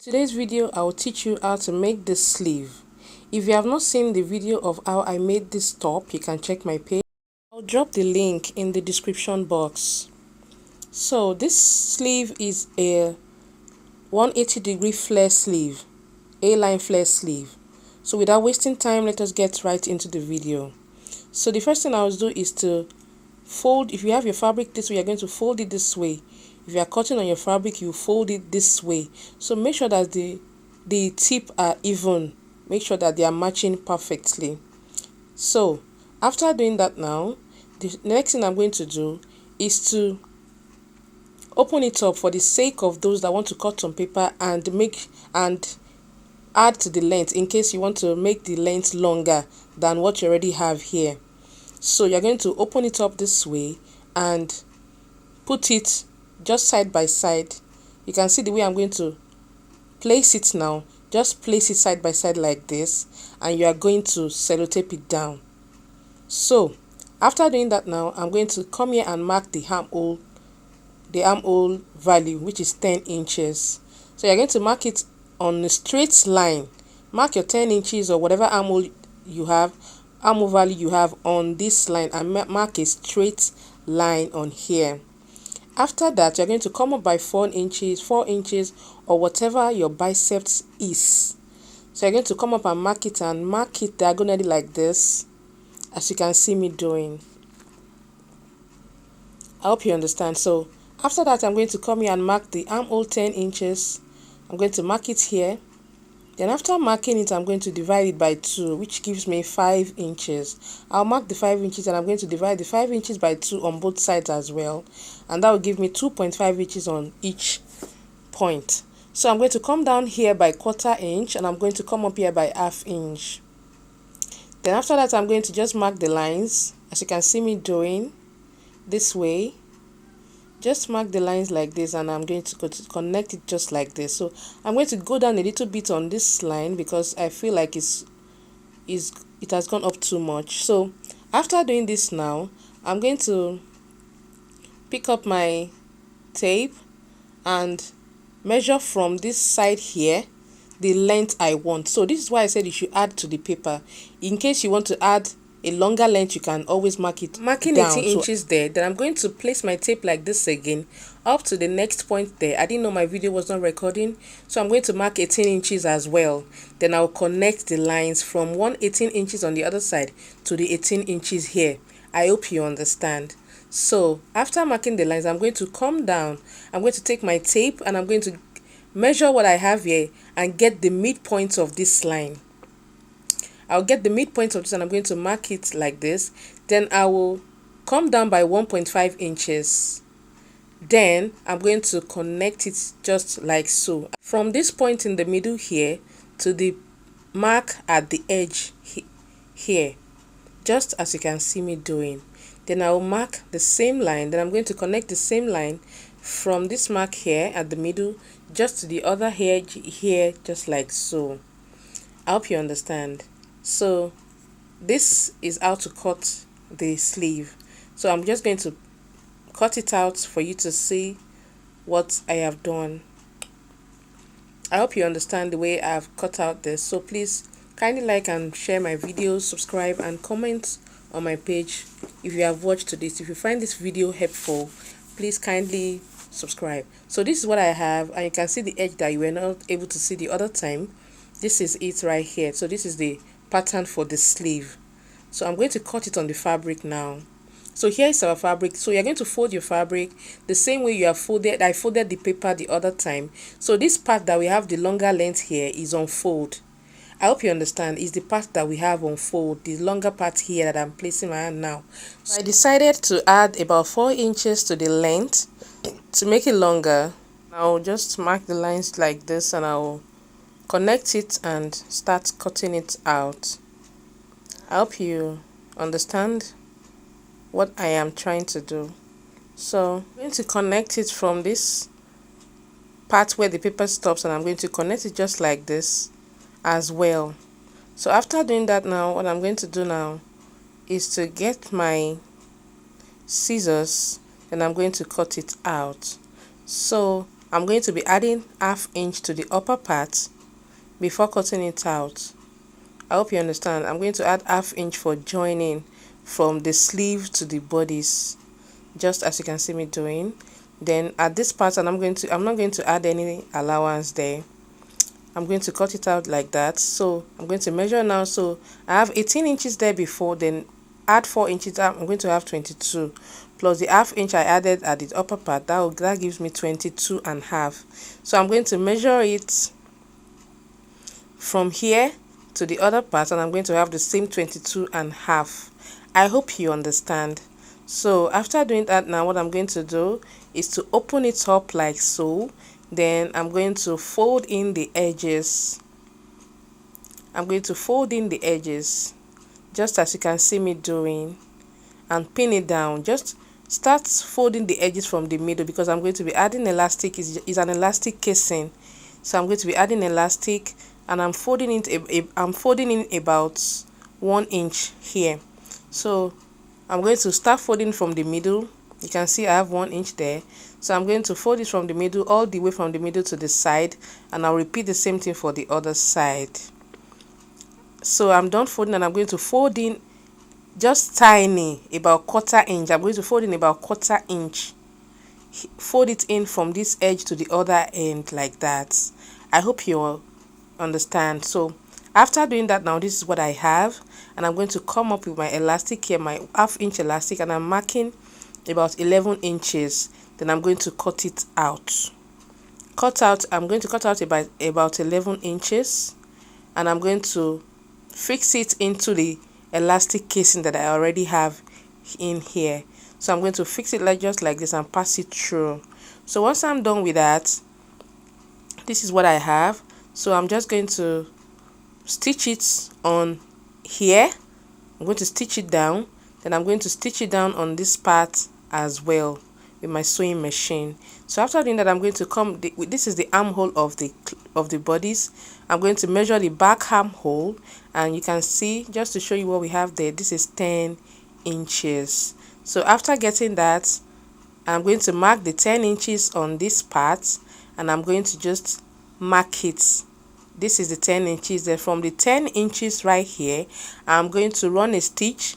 Today's video I will teach you how to make this sleeve. If you have not seen the video of how I made this top, you can check my page. I'll drop the link in the description box. So this sleeve is a 180-degree flare sleeve, A-line flare sleeve. So without wasting time, let us get right into the video. So the first thing I will do is to fold. If you have your fabric this way, you're going to fold it this way. If you are cutting on your fabric, you fold it this way. So make sure that the tip are even. Make sure that they are matching perfectly. So after doing that now, the next thing I'm going to do is to open it up for the sake of those that want to cut on paper and add to the length in case you want to make the length longer than what you already have here. So you're going to open it up this way and put it just side by side. You can see the way I'm going to place it now. Just place it side by side like this, and you are going to sellotape it down. So after doing that now, I'm going to come here and mark the armhole value, which is 10 inches. So you're going to mark it on a straight line. Mark your 10 inches or whatever armhole value you have on this line, and mark a straight line on here. After that, you're going to come up by 4 inches or whatever your biceps is. So you're going to come up and mark it diagonally like this, as you can see me doing. I hope you understand. So after that, I'm going to come here and mark the armhole 10 inches. I'm going to mark it here. Then after marking it, I'm going to divide it by 2, which gives me 5 inches. I'll mark the 5 inches and I'm going to divide the 5 inches by 2 on both sides as well. And that will give me 2.5 inches on each point. So I'm going to come down here by 1/4 inch and I'm going to come up here by 1/2 inch. Then after that, I'm going to just mark the lines, as you can see me doing this way. Just mark the lines like this, and I'm going to connect it just like this. So I'm going to go down a little bit on this line because I feel like it has gone up too much. So after doing this now, I'm going to pick up my tape and measure from this side here the length I want. So this is why I said you should add to the paper. In case you want to add a longer length, you can always mark it marking down. 18 inches there. Then I'm going to place my tape like this again up to the next point there. I didn't know my video was not recording, so I'm going to mark 18 inches as well. Then I'll connect the lines from 18 inches on the other side to the 18 inches here. I hope you understand. So after marking the lines, I'm going to come down. I'm going to take my tape and I'm going to measure what I have here and get the midpoint of this line. I'll get the midpoint of this and I'm going to mark it like this. Then I will come down by 1.5 inches. Then I'm going to connect it just like so. From this point in the middle here to the mark at the edge here, just as you can see me doing. Then I will mark the same line. Then I'm going to connect the same line from this mark here at the middle just to the other edge here, just like so. I hope you understand. So this is how to cut the sleeve. So I'm just going to cut it out for you to see what I have done. I hope you understand the way I've cut out this. So please kindly like and share my videos, subscribe and comment on my page if you have watched to this. If you find this video helpful, please kindly subscribe. So this is what I have, and you can see the edge that you were not able to see the other time. This is it right here. So this is the pattern for the sleeve. So I'm going to cut it on the fabric now. So here is our fabric. So you're going to fold your fabric the same way you have folded. I folded the paper the other time. So this part that we have the longer length here is on fold. I hope you understand. Is the part that we have on fold, the longer part here that I'm placing my hand now. So I decided to add about 4 inches to the length to make it longer. I'll just mark the lines like this and I'll connect it and start cutting it out. I hope you understand what I am trying to do. So I'm going to connect it from this part where the paper stops, and I'm going to connect it just like this as well. So after doing that now, what I'm going to do now is to get my scissors and I'm going to cut it out. So I'm going to be adding ½ inch to the upper part before cutting it out. I hope you understand. I'm going to add ½ inch for joining from the sleeve to the bodice, just as you can see me doing. Then at this part, and I'm not going to add any allowance there. I'm going to cut it out like that. So I'm going to measure now. So I have 18 inches there before, then add 4 inches. I'm going to have 22 plus the ½ inch I added at the upper part. That gives me 22 and half. So I'm going to measure it from here to the other part, and I'm going to have the same 22 and half. I hope you understand. So after doing that, now what I'm going to do is to open it up like so. Then I'm going to fold in the edges. I'm going to fold in the edges just as you can see me doing, and pin it down. Just start folding the edges from the middle, because I'm going to be adding elastic. Is an elastic casing, so I'm going to be adding elastic, and I'm folding in about 1 inch here. So I'm going to start folding from the middle. You can see I have 1 inch there, so I'm going to fold it from the middle all the way from the middle to the side, and I'll repeat the same thing for the other side. So I'm done folding, and I'm going to fold in just tiny, about 1/4 inch. I'm going to fold in about 1/4 inch. Fold it in from this edge to the other end like that. I hope you understand. So after doing that, now this is what I have, and I'm going to come up with my elastic here, my ½ inch elastic, and I'm marking about 11 inches. Then I'm going to cut it out. I'm going to cut out about 11 inches, and I'm going to fix it into the elastic casing that I already have in here. So I'm going to fix it just like this and pass it through. So once I'm done with that, this is what I have. So I'm just going to stitch it on here. I'm going to stitch it down, then I'm going to stitch it down on this part as well with my sewing machine. So after doing that, I'm going to this is the armhole of the bodice. I'm going to measure the back armhole, and you can see, just to show you what we have there, this is 10 inches. So after getting that, I'm going to mark the 10 inches on this part, and I'm going to just mark it. This is the 10 inches. Then from the 10 inches right here, I'm going to run a stitch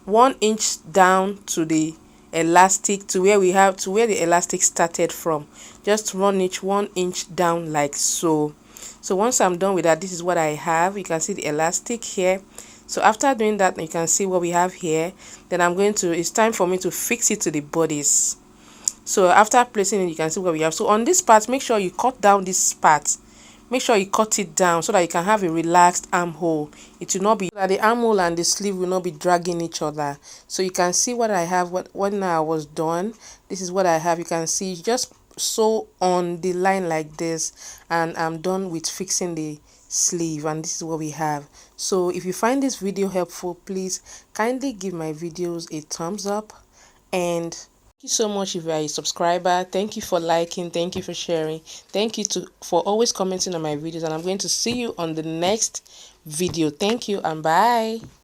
1 inch down to the elastic, to where the elastic started from. Just run each 1 inch down like so. So once I'm done with that, this is what I have. You can see the elastic here. So after doing that, you can see what we have here. Then it's time for me to fix it to the bodice. So after placing it, you can see what we have. So on this part, make sure you cut down this part. Make sure you cut it down so that you can have a relaxed armhole. It will not be that the armhole and the sleeve will not be dragging each other. So you can see what I have. When I was done, this is what I have. You can see, just sew on the line like this, and I'm done with fixing the sleeve, and this is what we have. So if you find this video helpful, please kindly give my videos a thumbs up, and thank you so much if you are a subscriber. Thank you for liking, thank you for sharing, thank you for always commenting on my videos, and I'm going to see you on the next video. Thank you and bye.